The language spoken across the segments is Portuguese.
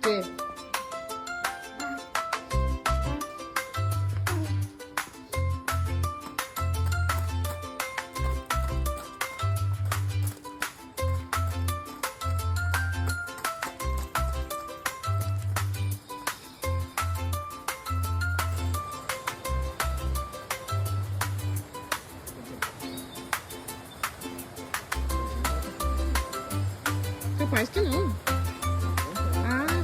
Que? Capaz que não. Ah,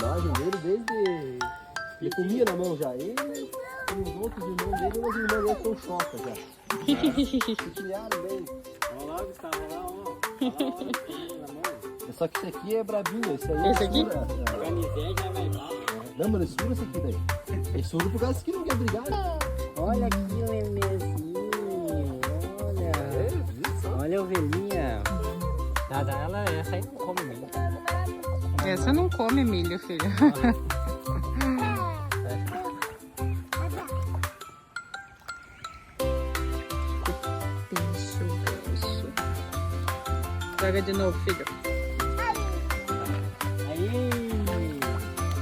imagem dele desde... Ele comia na mão já. Ele e os outros irmãos dele, umas irmãs dele são choca já. Se criaram bem. Olha lá, Gustavo, olha lá, ó. Olha lá, ó, na mão. Só que esse aqui é brabinho, esse aí Esse é aqui? sura. Camisete já vai lá. Não, mas ele sura esse aqui daí. Ele sura por causa que não quer brigar. Olha aqui o nenenzinho. Olha. Olha a ovelhinha. Nada, essa aí não come milho. essa não come milho, filho. Penso. Joga de novo, filho. Aí.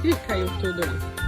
Ih, caiu tudo ali.